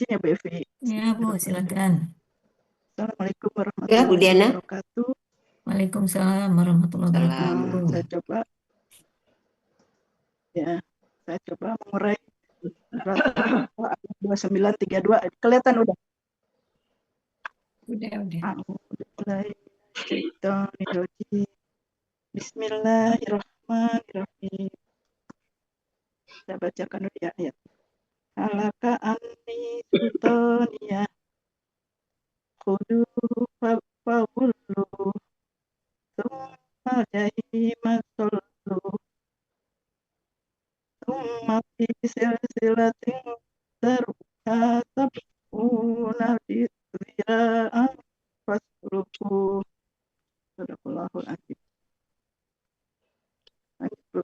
izin ya Bu Evi. Ya, Bu, silakan. Assalamualaikum Ya, Bu warahmatullahi Diana. wabarakatuh. Waalaikumsalam warahmatullahi Salam. wabarakatuh. Saya coba mengurai surat Al-Baqarah ayat 2932. Kelihatan udah. Udah. A'udzubillahi Bismillahirrahmanirrahim. Saya bacakan dulu ya ayat. Halaka anni sultaniya khuduhu fa'ullu thumma jahima sallu thumma fi silsilatin zarha sab'una dzira'an fasluku. Sadaqallahul azim. Lanjut.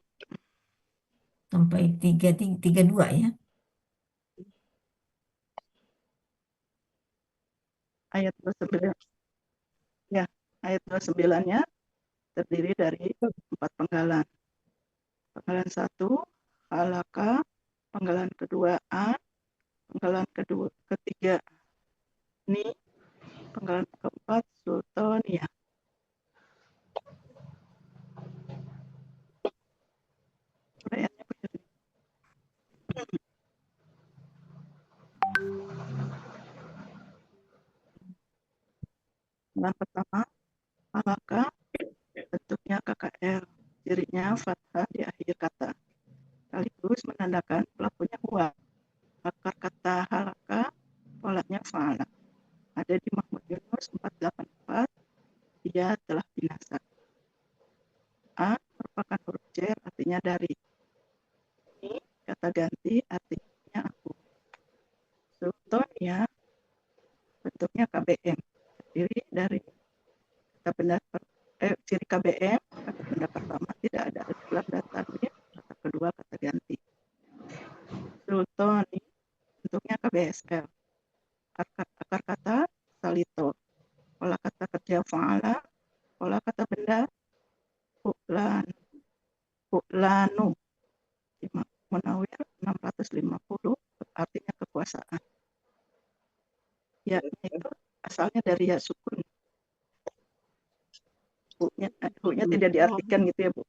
Sampai 32 ya. Ayat 29. Ya, ayat 29-nya terdiri dari 4 penggalan. Penggalan 1, halaka, penggalan kedua a, penggalan ketiga ni, penggalan keempat sultania. Uraiannya begini. Penggalan pertama, halaka, bentuknya KKR, cirinya fathah di akhir kata, sekaligus menandakan pelakunya huwa. Akar kata halaka, polanya fa'ala. Ada di Mahmud Yunus 484, dia telah binasa. A merupakan huruf jar, artinya dari. Ini kata ganti, artinya aku. Sultania bentuknya KBM, terdiri dari kata benda ciri KBM, kata benda pertama tidak ada alif lam dan tanwin, kata kedua kata ganti. Sultani bentuknya KBSL, akar kata salito, pola kata kerja fa'ala, pola kata benda fu'lanu, Munawir 650, artinya kekuasaan. Ya, itu asalnya dari ya sukun. Bu-nya tidak diartikan gitu ya Bu.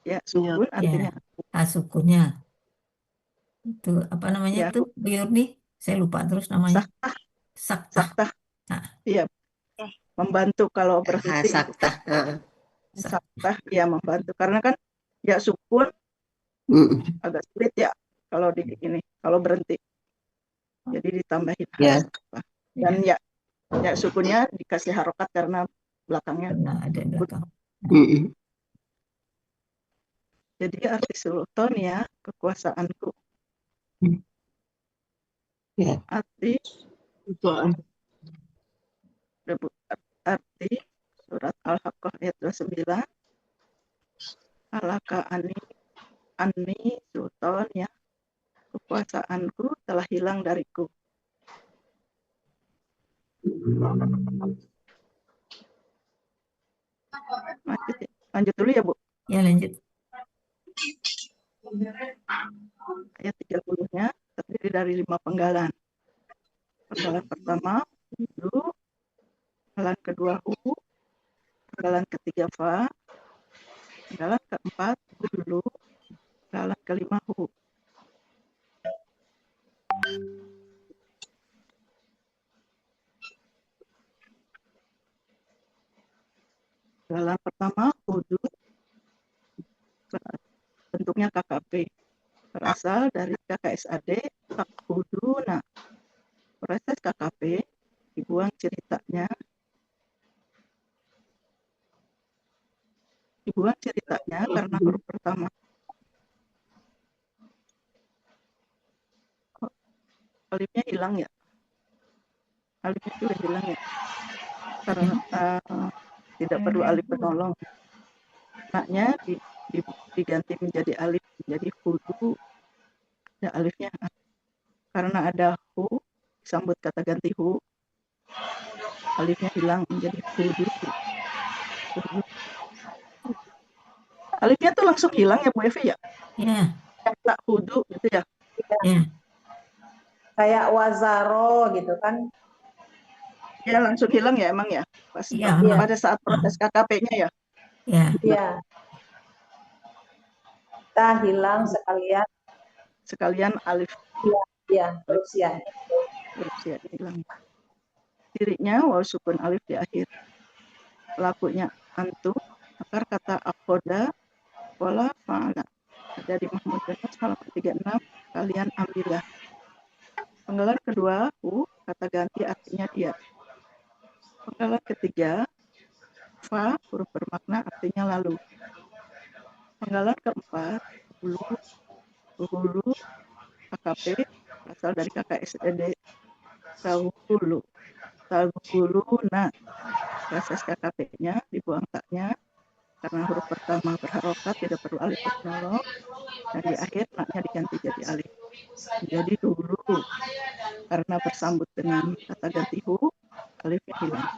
Ya, sukun artinya Ya, sukunya. Itu apa namanya ya, tuh, Bu Yurni? Saya lupa terus namanya. saktah. Saktah. Saktah. Nah, Iya, membantu kalau berhenti itu. Saktah. Saktah ya membantu karena kan ya sukun agak sulit ya kalau di ini, kalau berhenti. Jadi ditambahin Ya. saktah. Dan ya sukunnya dikasih harokat karena belakangnya pernah ada di belakang. Jadi arti sultan ya kekuasaanku. Ya. Arti surat Al-Haqqah ayat 29. Alaka anni sultan ya, kekuasaanku telah hilang dariku. Lanjut dulu ya Bu. Ya, lanjut. Ayat 30-nya terdiri dari 5 penggalan. Penggalan pertama hu, penggalan kedua hu, penggalan ketiga fa, penggalan keempat dulu, penggalan kelima hu. Penggalan pertama hudu, bentuknya KKP, berasal dari KKSAD takhuduna. Proses KKP dibuang ceritanya karena huruf pertama. Alifnya hilang ya. Alifnya sudah hilang ya. Karena tidak perlu alif penolong. Maknya diganti menjadi alif, menjadi hudu. Ada alifnya. Karena ada hu, disambut kata ganti hu, alifnya hilang menjadi hudu. Alifnya tuh langsung hilang ya Bu Evi ya? Ya. Tak hudu gitu ya? Ya. kayak wazaro gitu kan. Ya langsung hilang ya emang ya pas Iya. pada saat proses KKP-nya ya. Ya. Iya. Kita hilang sekalian alif. Iya, terus ya. Huruf ya hilang. Dirinya waw sukun alif di akhir. Pelakunya antum, akar kata akoda, pola fa'ala. Ada di Mahmud Yunus halaman 36, kalian ambillah. Penggalan kedua, kata ganti artinya dia. Penggalan ketiga, fa, huruf bermakna artinya lalu. Penggalan keempat, hulu, KKP, berasal dari KKSED, tahulu, nah, proses KKP-nya dibuang taknya, karena huruf pertama berharokat tidak perlu alif penolong, dan di akhir naknya diganti jadi alif. Jadi dulu, karena bersambut dengan kata ganti hu, alifnya hilang.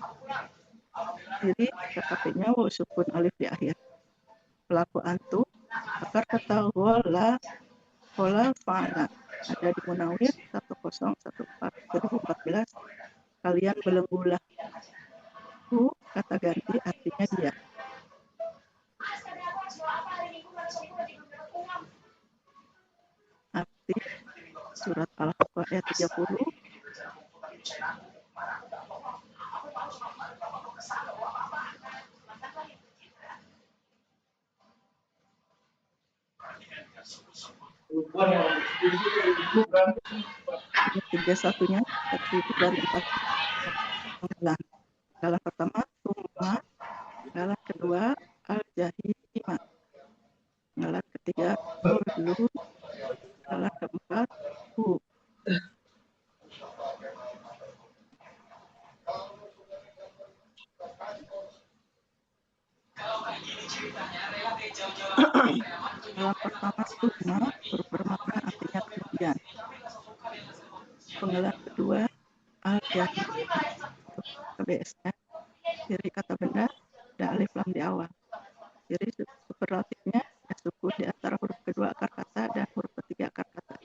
Jadi KKP-nya waw sukun alif di akhir. Pelaku antum, akar kata wala fa'ala. Ada di Munawir 1014 kalian belenggulah. Hu kata ganti artinya dia. Arti surat Al-Haqqah ayat 30. Ini 31-nya terdiri dari 4 penggalan. Penggalan pertama summa, penggalan kedua al-jahima, penggalan ketiga dulu, penggalan keempat hu. Penggalan pertama summa, huruf bermakna artinya kemudian. Penggalan kedua al-jahima, untuk KBS-nya ciri kata benda ada alif lam di awal. Ciri superlatifnya ada sukun di antara huruf kedua akar kata dan huruf ketiga akar kata.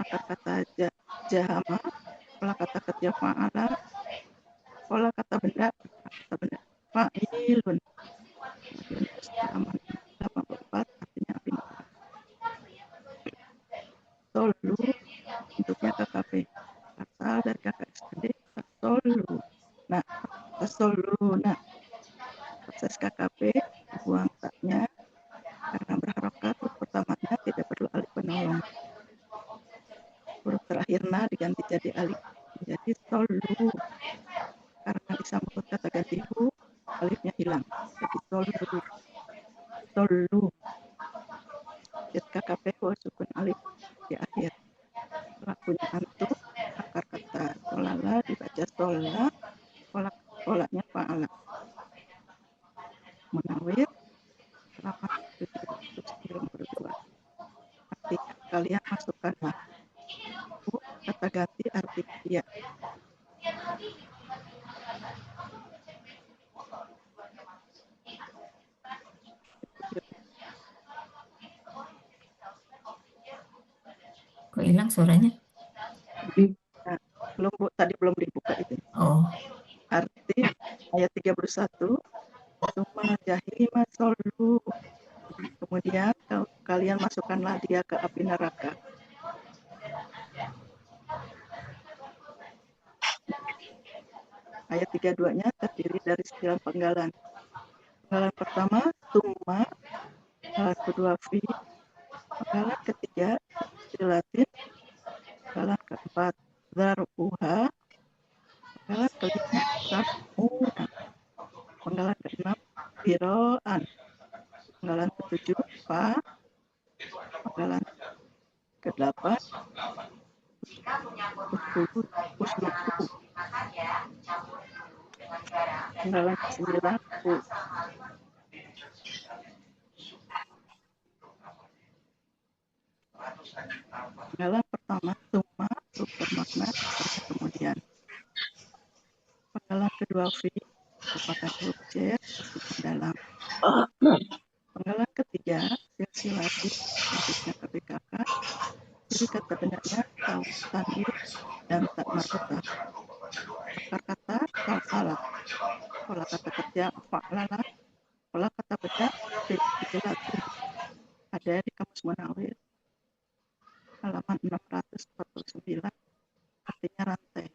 Akar kata jahama, pola kata kerja fa'ala, pola kata benda fa'ilun. Halaman 84 artinya afirmatif. Tolu bentuknya KKP, asal dari KKSD tasolu. Nah, proses KKP dibuang taknya karena berharokat huruf pertamanya tidak perlu alif penolong. Huruf terakhir na diganti jadi alif menjadi tolu. Karena disambut kata ganti hu, alifnya hilang jadi tolu. Jadi KKP sukun alif di akhir. Pelakunya antum, akar kata solala dibaca sola, polanya fa'ala. Munawir halaman 792. Artinya kalian masukkanlah. Kata ganti artinya dia. Kok hilang suaranya? Nah, tadi belum dibuka itu. Oh. Arti ayat 31, summa jahima solu. Kemudian kalian masukkanlah dia ke api neraka. Ayat 32-nya terdiri dari 9 penggalan. Penggalan pertama summa, penggalan kedua fi, penggalan ketiga silatin, penggalan keempat zar'uha, penggalan kelima sab'una, penggalan keenam biro'an, penggalan ketujuh fa, penggalan ke-8 usluku, penggalan ke-9 hu. Penggalan pertama summa, huruf bermakna artinya kemudian. Penggalan kedua fi merupakan huruf jar artinya dalam. Penggalan ketiga silsilatin bentuknya KPKK, Jadi kata bendanya tahu, tanwin, dan tak marbutah. Akar kata fa'ala, pola kata kerja fa'lala, pola kata benda fi'latun. Ada di Kamus Munawir halaman 649, artinya rantai.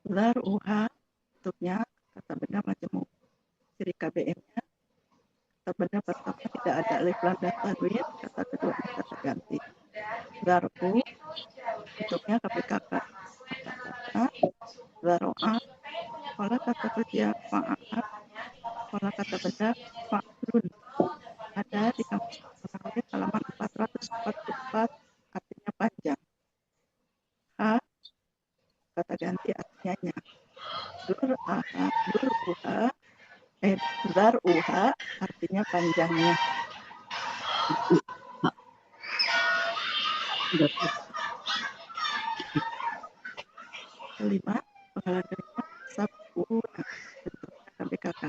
Zar'uha, bentuknya kata benda majemuk. Ciri KBM-nya, kata benda pertama tidak ada alif lam dan tanwin, kata keduanya kata ganti. Zar'u, bentuknya KPKK. Akar kata zaro'a, pola kata kerja fa'ala, pola kata benda fa'lun. Ada di Kamus Munawir halaman 444, artinya panjang. Ha, kata ganti artinya nya. Zar'uha artinya panjangnya. Kelima, penggalan kelima sab'una, bentuknya KBKK.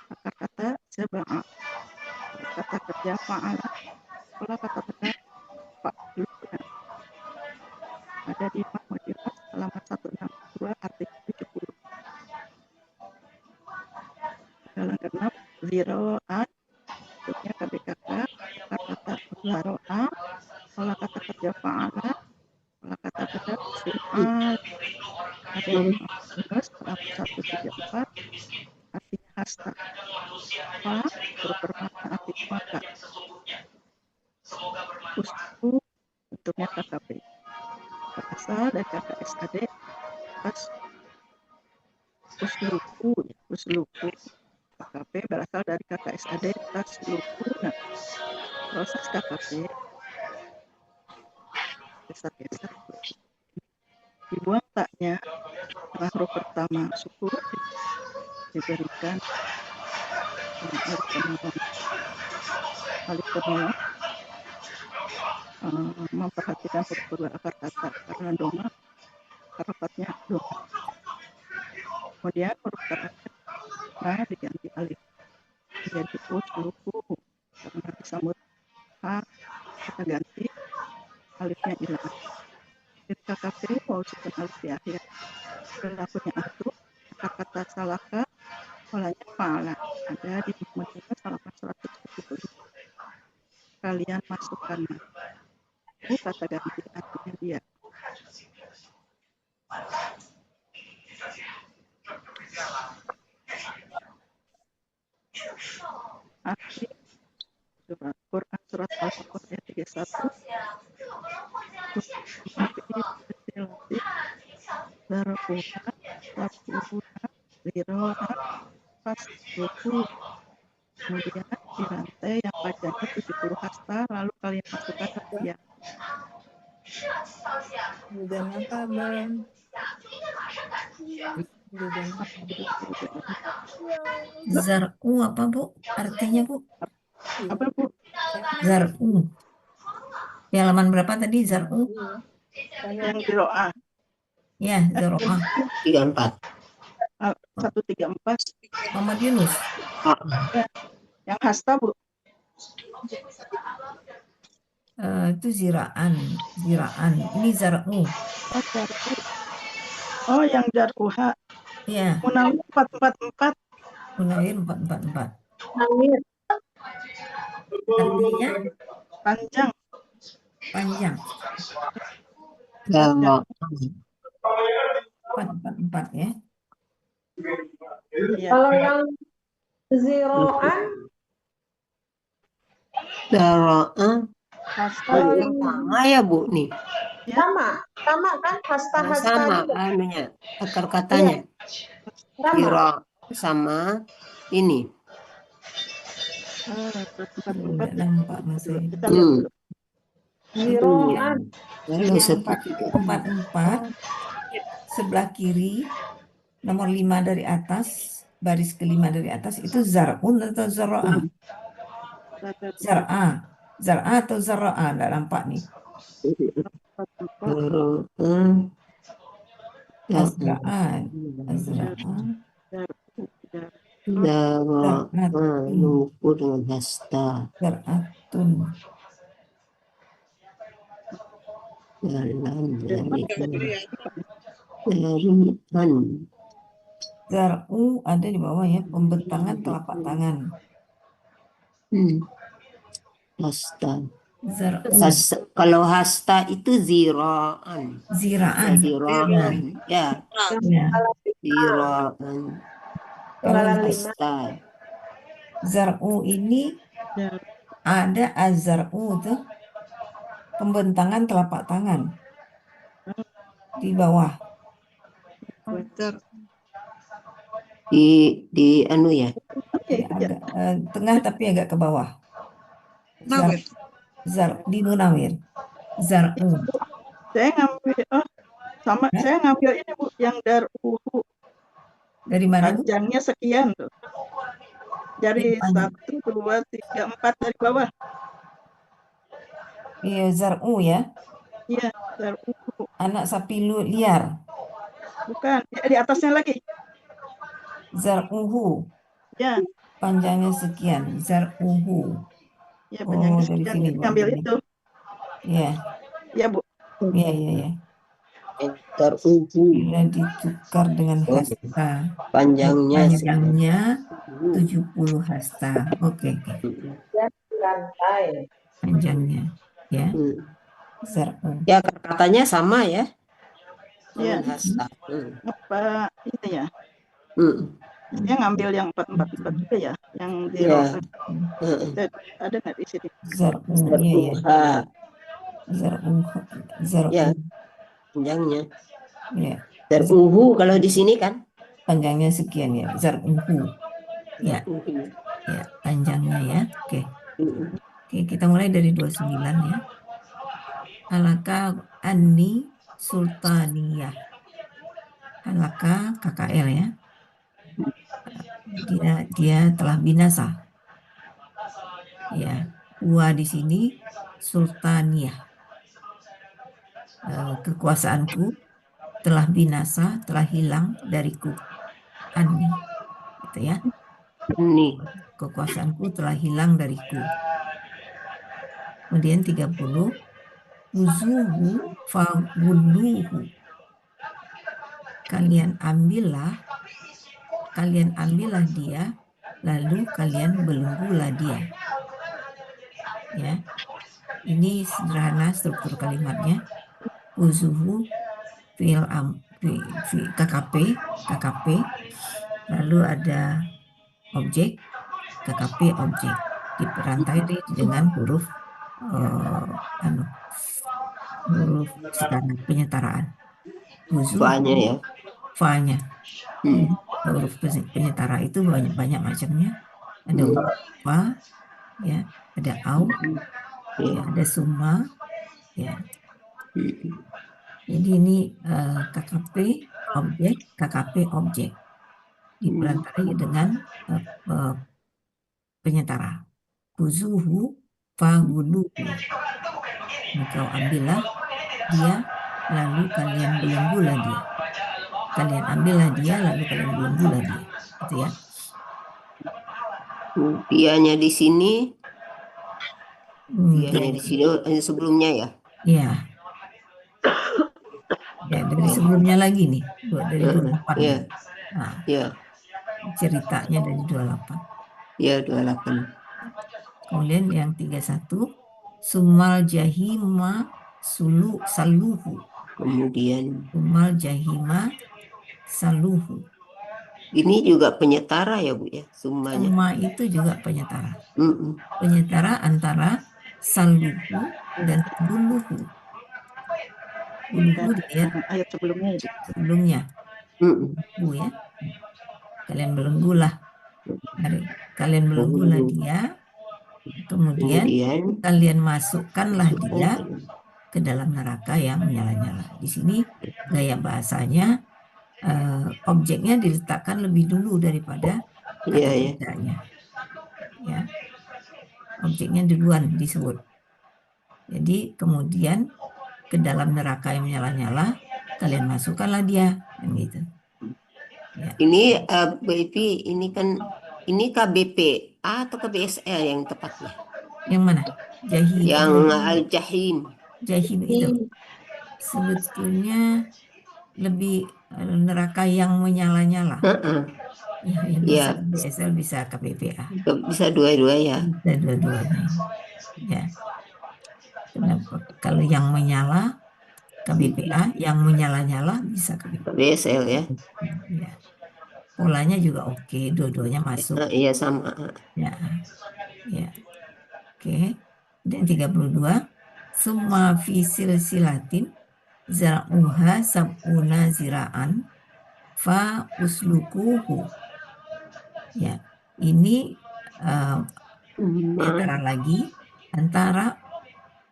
Akar kata seba'a, kata kerja fa'ala, pola kata benda fa'luna. Ada di Mahmudiyah halaman 162, artinya 70. Penggalan keenam ziro'an, bentuknya KBKK. Akar kata zaro'a, pola kata kerja fa'ala, pola kata benda fi'al. Ada di Yunus halaman 134, artinya hasta. Fa, huruf bermakna artinya maka. Uslu, bentuknya KKP. Berasal dari kata SAD, pas usluku, usluku. KKP berasal dari kata SAD, tas luku. Nah, proses KKP geser-geser dibuang taknya setelah huruf pertama sukun, diberikan alif penolong. Alif penolong memperhatikan huruf akar kata karena doma harokatnya doma. Kemudian huruf terakhir diganti alif menjadi usluku karena disambut ha, kita ganti alifnya hilang. Jadi KKP mau sukun alif di akhir. Perilakunya antum, akar kata salaka, polanya fa'ala. Ada di Muhammadiyah halaman 170. Kalian masukkan kata ganti artinya dia. Arti surat Quran surat Al-Baqarah ayat 31. Zar'uha sab'una ziro'an fasluku. Kemudian di rantai yang panjangnya 70 hasta, lalu kalian masukkan dia. Dan apa, Bang? Zar'u apa, Bu? Artinya, Bu? Apa, Bu? Zar'u. Di halaman berapa tadi zar'u? Yang ziro'ah. Ya, zaro'ah. 34. 134. Muhammad Yunus. Ya, yang hasta, Bu. Itu ziraan. Ini zar'u. Oh, yang jar'uha. Ya, Munawir 444. Munawir 444. Nangis. Artinya Panjang. Kalau 444 ya. Ya. Kalau yang ziro'an, Daro'ah kalau yang sama ya Bu nih. sama kan hasta Sama juga. anunya akar katanya. Sama. Ziro sama ini. Tidak nampak masih. Kita lihat dulu. Ziro'an. Lalu Yang 444 sebelah kiri nomor 5 dari atas, baris kelima dari atas itu zar'un atau zaro'ah? Zar'ah atau zaro'ah, nggak nampak nih. Azra'ah. Lumpur dengan hasta. Zar'atun. Zar'u ada di bawah ya, pembentangan telapak tangan. Hasta. Zar'u, Kalau hasta itu ziraan. Ya, ziraan. ziraan. Ya, Ya. ziraan. Kalau Imbalan 5. Hasta. Zar'u ini Ya, ada azar'u tuh, pembentangan telapak tangan di bawah. wajar. Di anu ya. Oke, Ya, ya. agak tengah tapi agak ke bawah. Nawir. Di Munawir. Zar'u. Saya ngambil, sama Hah? saya ngambil ini Bu, yang dar'uhu. Dari mana, Bu? Panjangnya sekian tuh. Dari Yang panjang. 1, 2, 3, 4 dari bawah. Iya, zar'u ya. Iya, dar'uhu. Anak sapi liar. Bukan, ya, di atasnya lagi. Zar'uhu. Ya, Panjangnya sekian. Zar'uhu. ya Oh, panjangnya dari sekian. sini, Bu. Ngambil itu. Ya, Ya Bu. ya, ya, ya. Tertuju. Bila ditukar dengan hasta. Panjangnya Panjangnya 70 hasta. Oke, oke. Dan rantai. Panjangnya. Ya, zar'u. Ya, katanya sama ya. Ya, Dengan hasta. apa ini ya? Dia ngambil yang 444 juga ya, yang di Ya. ada nggak di sini? Zar'u, iya, ya. Zar'u, zar'u. Ya, panjangnya. Ya, Zar'uhu kalau di sini kan. panjangnya sekian ya. Zar'uhu. Ya, ya, panjangnya ya. Oke. Oke, kita mulai dari 29 ya. Halaka Anni Sultaniyah. Halaka KKL ya. Dia telah binasa. Ya, wa di sini Sultaniyah. Kekuasaanku telah binasa, telah hilang dariku. Anni. Gitu ya. Ini. Kekuasaanku telah hilang dariku. Kemudian 30. Uzuhu fagulluhu. Kalian ambillah dia, lalu kalian belenggulah dia. Ya, ini sederhana struktur kalimatnya. Uzuhu fi'il KKP, lalu ada objek, KKP objek, diperantai dengan huruf huruf penyetaraan. Uzuhu, Fa-nya ya. Fa-nya. Huruf penyetara itu banyak macamnya. Ada huruf fa, ya, ada au, ya, ada summa, ya. Jadi ini KKP objek diperantarai dengan penyetara. Uzuhu faguluhu. Engkau ambillah dia, lalu kalian belenggulah dia. Kalian ambillah dia, lalu kalian belenggulah dia. Gitu ya. Dianya di sini. Dianya di sini sebelumnya ya. Iya. Ya, dari sebelumnya lagi nih, dari 28. Ya. Nah, Ya. Ceritanya dari 28. Ya, 28. Kemudian yang 31, sumal jahima saluhu. Kemudian Sumal jahima saluhu. ini juga penyetara ya Bu ya, summanya. Summa itu juga penyetara. Penyetara antara saluhu dan buluhu. Buluhu dilihat ayat sebelumnya. Bu ya. Kalian belenggulah dia, kemudian kalian masukkanlah dia ke dalam neraka yang menyala-nyala. Di sini gaya bahasanya objeknya diletakkan lebih dulu daripada kata kerjanya. Ya. Objeknya duluan disebut. Jadi kemudian ke dalam neraka yang menyala-nyala, kalian masukkanlah dia, yang gitu. Ya. Ini BP ini kan ini KBPA atau KBSL yang tepatnya? Yang mana? Jahim. Yang Al-Jahim. Jahim itu. sebetulnya lebih neraka yang menyala-nyala. Heeh. Ya, yang Iya. bisa KBSL, bisa KPPA. Bisa dua-dua ya. Bisa dua-duanya. Ya. Kenapa? Kalau yang menyala KBPA, yang menyala-nyala bisa KBPA. KBSL ya. Ya. Polanya juga oke, dua-duanya masuk. Iya sama. Ya. Ya. Oke. Dan 32. Summa fi silsilatin zar'uha sab'una zira'an fa uslukuhu. Ya. Ini antara lagi antara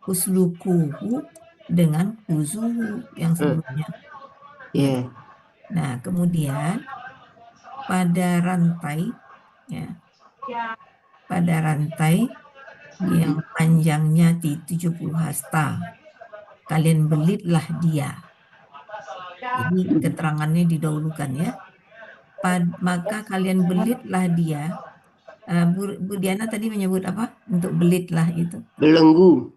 uslukuhu dengan kuzuhu yang sebelumnya. Iya. Nah, kemudian pada rantai, ya, pada rantai yang panjangnya 70 hasta, kalian belitlah dia. Jadi keterangannya didahulukan ya. Maka kalian belitlah dia. Bu Diana tadi menyebut apa untuk belitlah itu? Belenggu.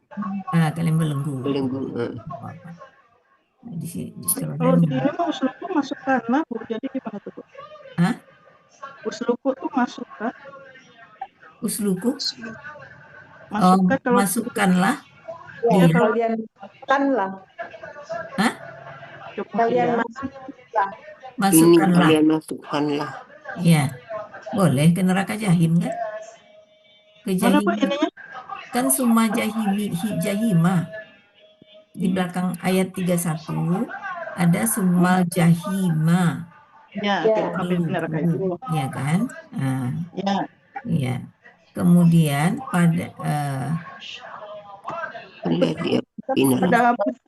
Kalian belenggu. Belenggu. Apa-apa. Nah, di sini Kalau di ini mah usluku masukkanlah, Bu. Jadi gimana tuh, Bu? Hah? Usluku tuh masukkan. Usluku? Masukkan kalau masukkanlah Ya, dia. kalian masukkanlah. Hah? Kalian kemudian masukkanlah. Ini Masukkanlah. kalian masukkanlah. Ya, boleh ke neraka jahim kan? Ke mana, Bu, jahim ininya? kan summa jahima. Di belakang ayat 31 ada summal jahima. Ya, Ya. benar kayak itu. Ya kan? Nah, Ya. ya. Kemudian pada Dia final.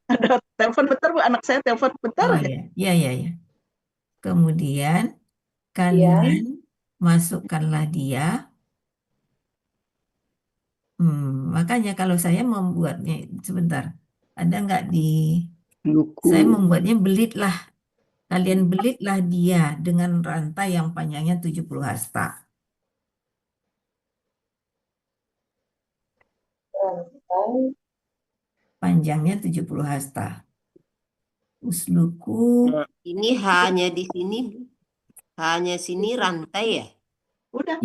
Ada telepon bentar, Bu. Anak saya telepon bentar oh aja. ya. Kemudian kalian masukkanlah dia. Makanya kalau saya membuatnya sebentar, ada nggak di saya membuatnya belitlah. Kalian belitlah dia dengan rantai yang panjangnya 70 hasta. Panjangnya 70 hasta. Usluku. Ini hanya di sini, hanya sini rantai ya? Udah.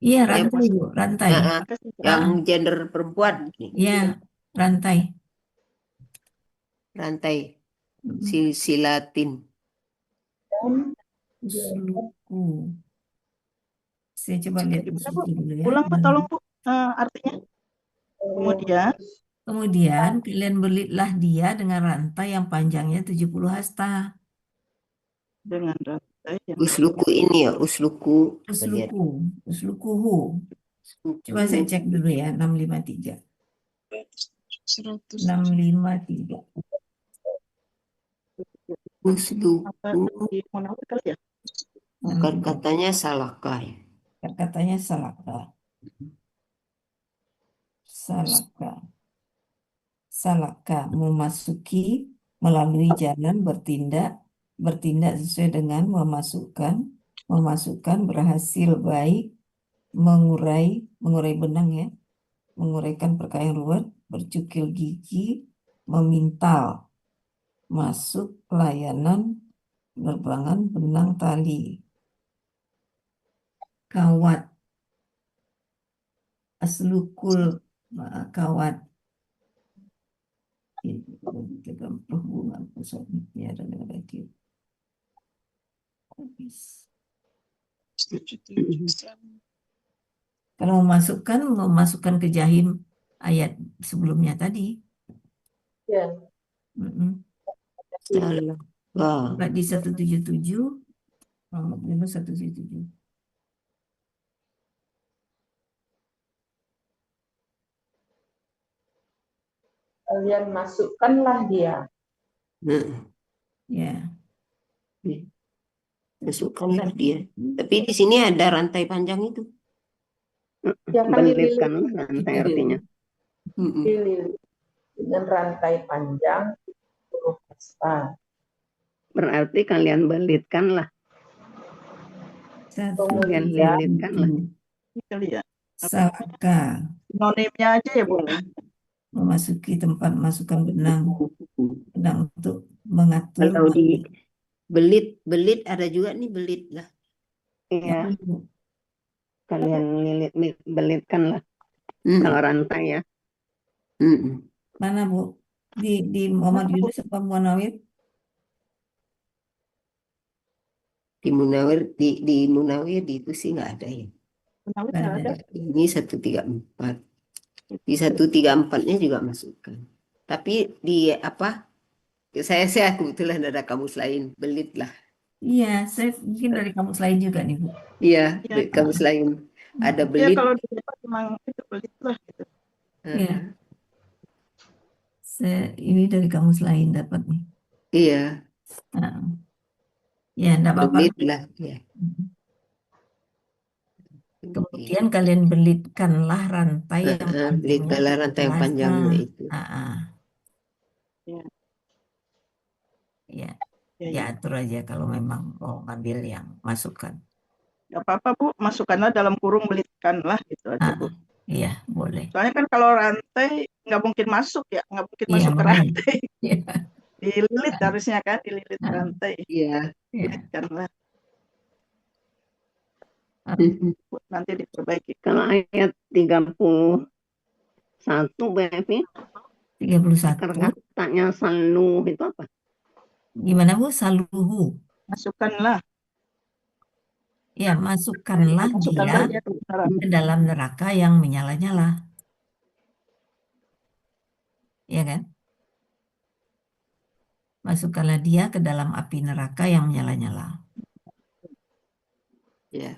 Iya, rantai, Bu, rantai. Yang gender perempuan. Ya, rantai. Rantai. Silsilatin. Usluku. Saya coba lihat usluku dulu ya. Ulang, Bu, tolong, Bu, artinya. Kemudian kalian belitlah dia dengan rantai yang panjangnya 70 hasta. Dengan rantai yang Usluku ini ya, usluku. Uslukuhu. Coba saya cek dulu ya, 653. 653. Usluku. kali ya? Bukan katanya salahkah ya? Katanya salahkah. Salahkah memasuki melalui jalan bertindak sesuai dengan memasukkan berhasil baik mengurai benang ya, menguraikan perkara yang ruwet, bercukil gigi, memintal, masuk layanan penerbangan benang tali, kawat, aslukul kawat, perhubungan pusatnya dan lagi. Kalau memasukkan ke jahim ayat sebelumnya tadi. Ya. Salah. Di 177. Nomor 177. Kalian masukkanlah dia. Ya. Masukkanlah dia. Tapi di sini ada rantai panjang itu. Ya, kan Belitkan rantai artinya. dililit dengan rantai panjang 10 hasta. Berarti kalian belitkanlah. Kalian lilitkanlah. Kali ya. Salahkah Sinonimnya aja ya, Bu. memasuki tempat masukkan benang Nah, untuk mengatur Kalau di belit ada juga nih belit lah. Iya, Ibu. kalian belitkan lah Mm, kalau rantai ya. mm. Mana Bu? Di Muhammad Yunus apa Munawir? Di Munawir di itu sih nggak ada ya. Munawir Nggak nggak ada. ada. Ini 134. Di 134-nya juga masukkan. Tapi di apa? Saya kebetulan ada kamus lain, belit lah. Iya, saya mungkin dari kamus lain juga nih Bu. Iya, Iya. kamus lain. Ada Ya belit. kalau di Jepang memang itu belit lah gitu. Iya, ini dari kamus lain dapat nih. Iya, Nah, ya, enggak apa-apa. belit lah. Ya. Kemudian kalian belitkanlah rantai yang Belit panjangnya dalam rantai yang 13 panjangnya itu. Ya, Ya, ya, ya. diatur aja kalau memang mau ngambil yang masukkan. Nggak apa-apa Bu, masukkanlah dalam kurung belitkanlah gitu aja Bu. Iya, boleh. Soalnya kan kalau rantai nggak mungkin masuk ya, nggak mungkin Iya, masuk ke makanya. rantai. Iya. Dililit harusnya kan, dililit rantai. Iya. Iya. Belitkanlah. Ah. Nanti diperbaiki. Kalau ayat 31 Bu Evi, 31. akar katanya selalu itu apa? Gimana Bu? Saluhu. Masukkanlah. Ya, masukkanlah Masukkanlah dia dia ke neraka. ke dalam neraka yang menyala-nyala. Ya kan? Masukkanlah dia ke dalam api neraka yang menyala-nyala. Ya.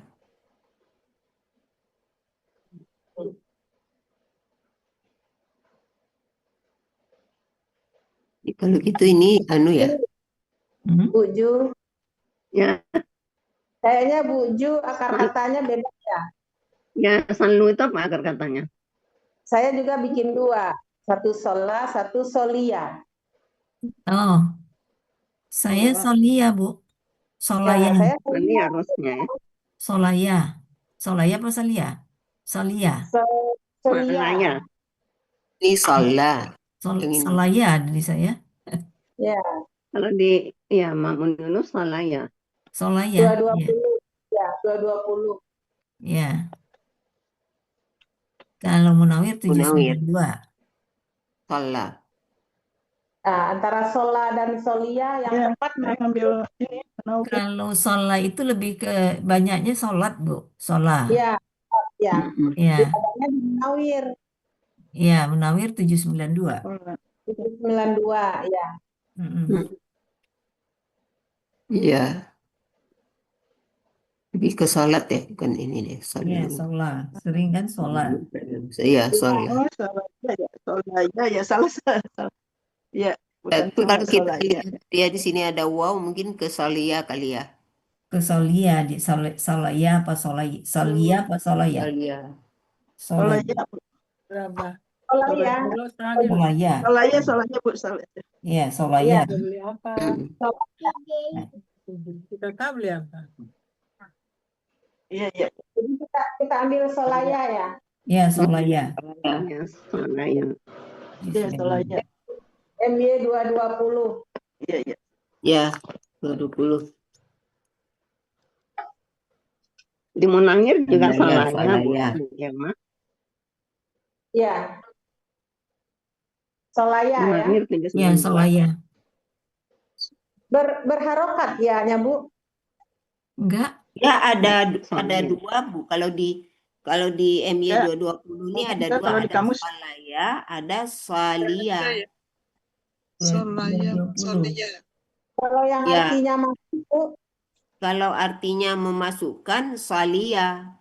Kalau gitu ini anu ya. Bu Ju, Ya, kayaknya Bu Ju akar katanya beda ya. ya selalu itu apa akar katanya? Saya juga bikin dua, satu sola, satu solia. Oh, saya Solia Bu. Solaya. Ya, saya Ini harusnya ya. Solaya. Solaya apa Solia? Solia. solia. Soalnya. Ini salah. Yang ini. Solaya di saya. Ya, Kalau di ya Mamun Yunus salah ya. Solaya. 220. Ya, 220. Ya. Kalau Munawir Munawir. 792. Salah. Nah, antara sola dan solia yang Ya, tepat saya ngambil ini. Munawir. Kalau sholat itu lebih ke banyaknya sholat Bu. Sholat. ya, ya. Ya. Adanya di Munawir Ya, Munawir 792. 92, ya. Iya. Lebih ke salat ya, bukan ini deh. Ya, sholat. Sering kan sholat. Iya, salat. Oh, salah ya, solaya ya, salah. Ya, bukan Tapi cuma kalau kita solaya. lihat dia di sini ada wow, mungkin ke salia kali ya. Ke Solia di Solaya apa Solaya? Solia apa Solaya? Salia. Solaya. Solaya, Berapa? Solia. Terus terakhir. Solaya. solaya Bu, solaya. Ya, Solaya. Beli apa? Kita tak beli apa? Iya, iya. Jadi kita ambil solaya ya. Ya, Solaya. Ya, salah ya. Iya, solaya. MY 220. Iya, iya. Ya, 220. Di Munawir juga Ya, salahnya salah Bu. ya. Ya, Mak. Ya. Solaya ya. Munawir Ya, Solaya. Berharokat ya, Bu. Enggak. Ya, ada Salia. dua Bu. Kalau di MY Ya. 220 ini ada Kita dua, kalau di ada kamus. salaya, ada salia. Solaya, 220. Solia. Kalau yang Ya. artinya masuk, Bu, Kalau artinya memasukkan salia,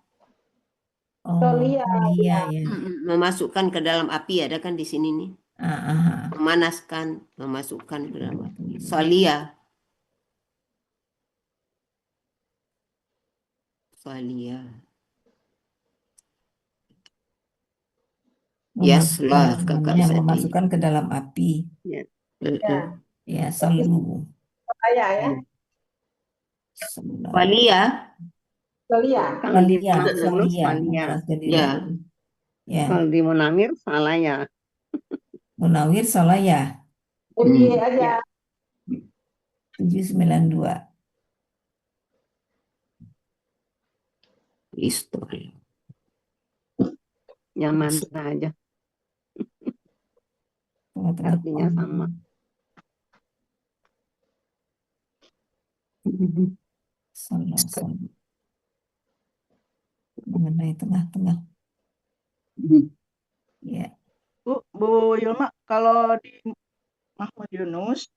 Oh, Solia, iya, ya. memasukkan ke dalam api, ada kan di sini nih. Ah. Memanaskan, memasukkan ke dalam api. Salia. Salia. Yes lah, kakak Yang Sadi. memasukkan ke dalam api. ya. Ya, salu. Solaya ya. Walia. Solia. Kalau di Solia, Yunus Solia. Salia. Ya. Ya, Kalau di Munawir salah ya. Munawir Solaya. MY aja. 792. Istri. Yang mana aja Tengah-tengah artinya sama. Salah. Mengenai tengah-tengah. Ya. Bu Yulma, kalau di Mahmud Yunus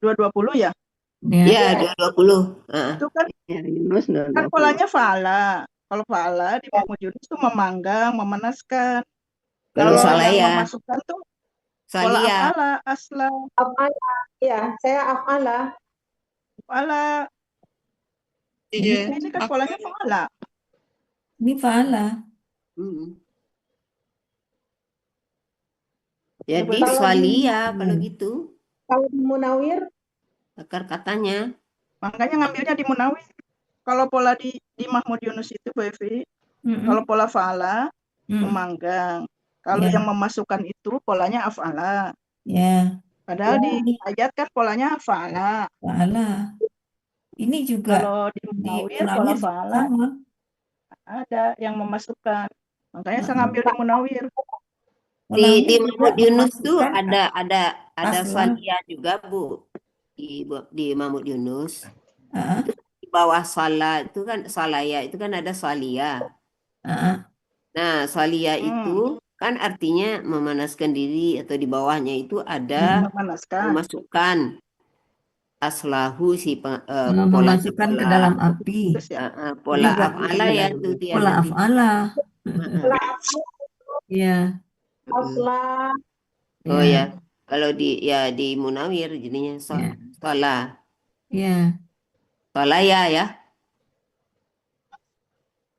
220 ya, Ya. Ya, 220. itu kan Ya, Yunus kan 220. polanya fa'ala. Kalau fa'ala di Mahmud Yunus itu memanggang, memanaskan. Kalau Kalau salah yang ya, memasukkan tuh pola salia. af'ala, asla, Af'ala. Ya, saya af'ala. fa'ala. Ini kan polanya fa'ala. Ini fa'ala. Mm. Jadi Berarti Kalau swalia kalau gitu Kalau di Munawir, akar katanya. makanya ngambilnya di Munawir. Kalau pola di Mahmud Yunus itu, Bu Evi, kalau pola fa'ala, memanggang. Kalau Ya. yang memasukkan itu polanya af'ala. Ya, Padahal di ini ayat kan polanya fa'ala. fa'ala. Ini juga Kalau di di Munawir, pola Munawir fa'ala sama. ada yang memasukkan. Makanya saya ngambil di Munawir. Di Munawir juga Mahmud Yunus tuh memasukkan ada asla. swalia juga, Bu. Di Mahmud Yunus. Ah, Di bawah salah itu kan salaya itu kan ada swalia. Nah, swalia itu kan artinya memanaskan diri atau di bawahnya itu ada Memanaskan. memasukkan aslahu si pola memasukkan ke dalam api. Terus ya. pola Juga af'ala ya tuh dia pola nanti. af'ala. Ya, asla. Oh ya, ya, kalau di Munawir jadinya ya, salah. ya. Solaya ya.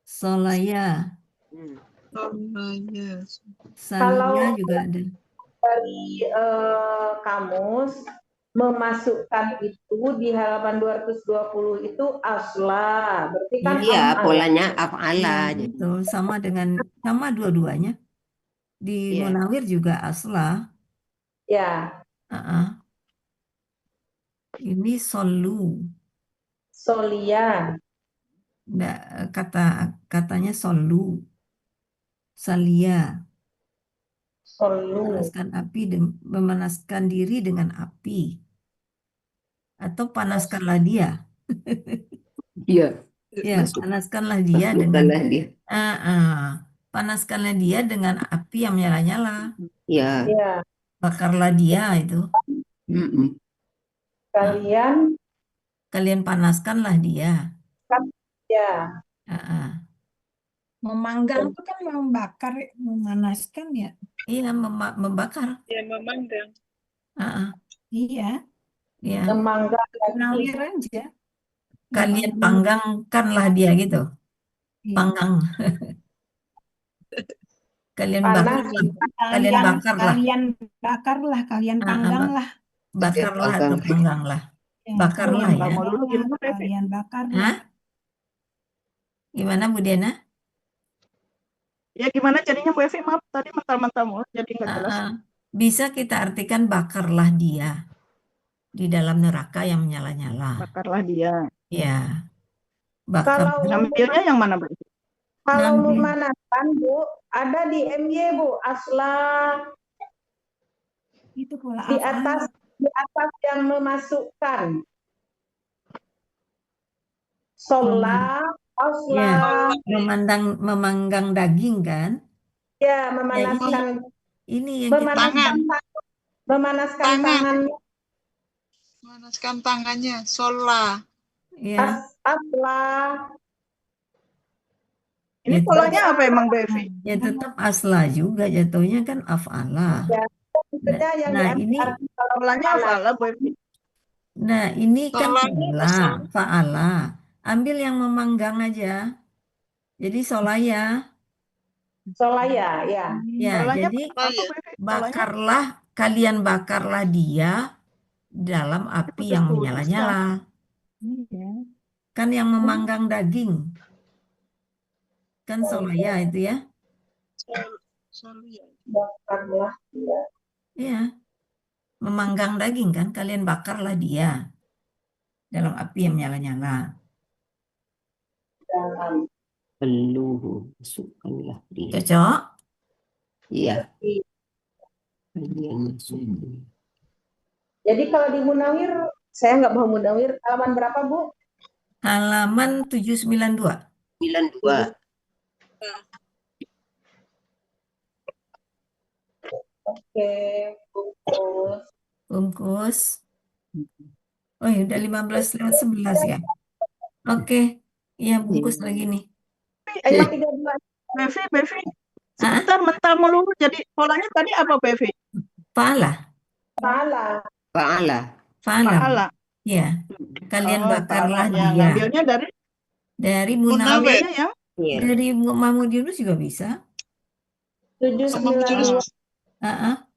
Solaya, salia Kalau juga ada. dari kamus memasukkan itu di halaman 220 itu asla. Berarti kan Iya, af'ala. polanya af'ala. Ya, Jadi. betul. Sama dua-duanya. Di Iya. Munawir juga asla. Ya, Ini solu. solia. Nggak, katanya solu. Salia. Solu. Memanaskan diri dengan api. Atau panaskanlah dia. Iya. Ya, panaskanlah dia dengan Masukkanlah dia. panaskanlah dia dengan api yang menyala-nyala. Iya. Ya, Bakarlah dia itu. Mm-mm. Kalian panaskanlah dia. ya. Memanggang itu kan membakar, memanaskan ya. Iya, membakar. Ya, memanggang. Iya, Ya. Memanggang Munawir aja. Kalian panggangkanlah dia gitu. Iya. Panggang. Kalian Panas. bakarlah. Kalian bakarlah. Kalian bakarlah, kalian pangganglah. Bakarlah atau pangganglah. Bakarlah ya. Mau dulu gimana, Pepe? Kalian bakarlah. Hah? Gimana Bu Diana? Ya gimana jadinya Bu Evi? Maaf tadi mental-mental mulu jadi nggak jelas. Bisa kita artikan bakarlah dia di dalam neraka yang menyala-nyala. Bakarlah dia. Ya. Kalau ngambilnya yang mana, Bu? Kalau Ngambil. memanaskan, Bu, ada di MY, Bu, asla Itu pola di af'ala. atas yang memasukkan. Sholat, asla. Ya, memanggang daging kan? Ya, memanaskan. Ini yang memanaskan tangannya. Memanaskan tangannya, sholat. Ya. Asla. Ini Ya, polanya apa emang, Bu Evi? ya tetap asla juga jatuhnya kan af'ala. Ya, Nah, ini polanya af'ala, Bu Evi. Nah, ini kan Sholanya fa'ala. Ambil yang memanggang aja. Jadi solaya. Solaya, ya. Ya, Polanya jadi apa, Bu Evi? kalian bakarlah dia dalam api yang menyala-nyala. Kan yang memanggang daging. Kan solaya itu ya. Bakarlah, ya. Iya. memanggang daging kan, kalian bakarlah dia dalam api yang nyala-nyala. Peluh, masukkanlah dia. Cocok? Iya. Kalian masukkan. Jadi kalau di Munawir, saya nggak mau Munawir, halaman berapa, Bu? Halaman 792. 92. Oke, bungkus. Bungkus. Oh ya, udah 15:11 ya. Oke, iya bungkus lagi nih. Ayat 32. Bevi, sebentar mental melulu. Jadi polanya tadi apa, Bevi? Pahala. Pahala. Pahala. Pahala. Ya, kalian bakarlah pahala. Yang dia. ngambilnya Dari Munawir Munawir, ya. Iya. dari Mahmud Yunus juga bisa. 792.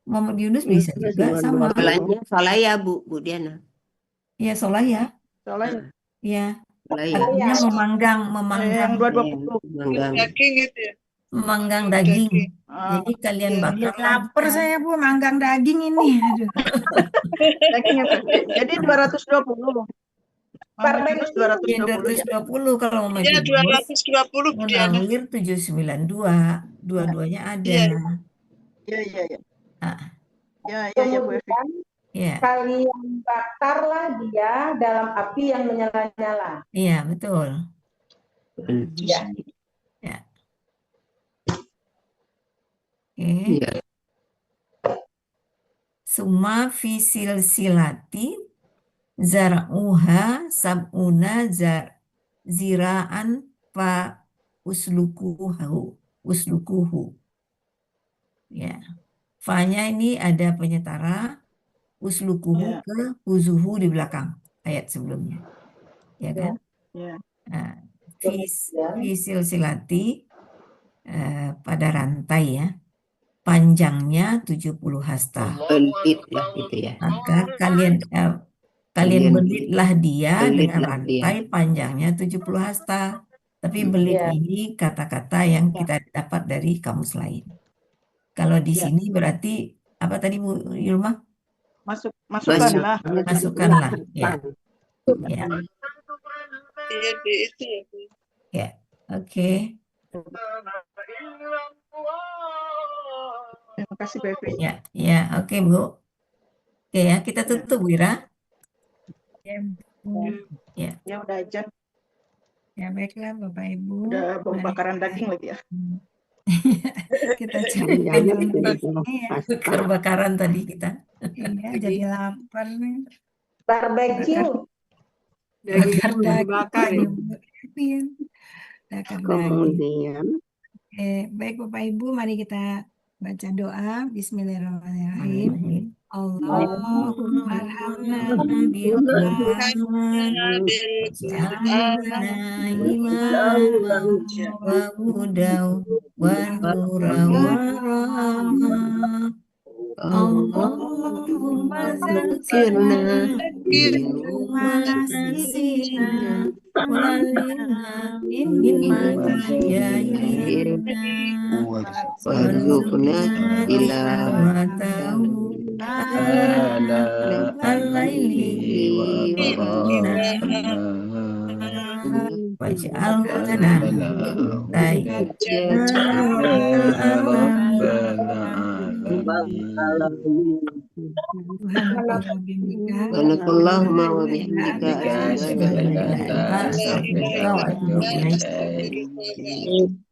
Muhammad Yunus bisa juga sama. Polanya Solaya, Bu Diana. Iya, Solaya. Soalnya Iya. Solaya. Artinya memanggang yang 220. Memanggang. Daging itu ya. memanggang daging. Jadi kalian bakar. Lapar saya, Bu, manggang daging ini. Aduh. Dagingnya jadi 220. Per Yunus Yang 220 ya. 220 kalau mau Ya, maju 220 Bu Diana. Munawir 792. Dua-duanya ada. Iya. Ah. Ya, Bu Evi. Ya. Kalian bakarlah dia dalam api yang menyala-nyala. Iya, betul. Ya. Ya. Oke. Iya. Suma fisil silati zar'uha sab'una ziraan fa uslukuhu. Ya. Fa-nya ini ada penyetara, uslukuhu ke huzuhu di belakang ayat sebelumnya. Ya kan? Ya. Nah, fisil silati pada rantai ya. Panjangnya 70 hasta. Belit lah gitu ya. Maka kalian belitlah dia dengan rantai dia. panjangnya 70 hasta. Tapi belit ini kata-kata yang kita dapat dari kamus lain. Kalau di sini berarti apa tadi Bu Yulma? Masukkanlah. Masukkanlah. Ya. Ya. Iya, itu ya. Ya. Oke. Terima kasih, Bevi. Ya, oke Bu. Oke ya, kita tutup Wira. Ya, Ya udah aja. ya baiklah Bapak Ibu. Udah bakaran daging lagi ya. Kita cukupkan yang begini ya. Kebakaran tadi kita. Iya, jadi lapar nih. Barbecue. Bakar daging. Bakar ya. Bakar daging. Kemudian Baik Bapak Ibu, mari kita baca doa. Bismillahirrahmanirrahim. Allahumma arhamna Ja'alna imaman wa hudaw wa nura wa rahmah. Allahumma zakirna bimasina walina mimma jahilna Warzuqna tilawatahu al-laili waj'alhu lana Subhanakallahumma wa bihamdika asyhadu an la ilaha astaghfiruka wa atubu ilaik.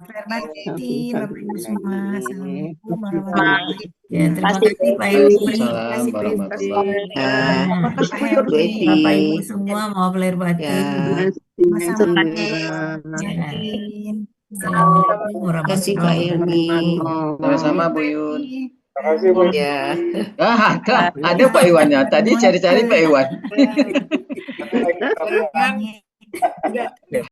Bapak Ibu semua. Assalamualaikum warahmatullahi wabarakatuh. Ya, terima kasih Pak Henry. Salam warahmatullahi wabarakatuh. Bapak Ibu semua, maaf lahir batin. Sama-sama. Assalamualaikum Terima kasih Pak warahmatullahi Helmi. Sama-sama Bu Yun. Terima kasih Bu. Ya. Ada Pak Iwannya. Tadi cari-cari Pak Iwan. wabarakatuh.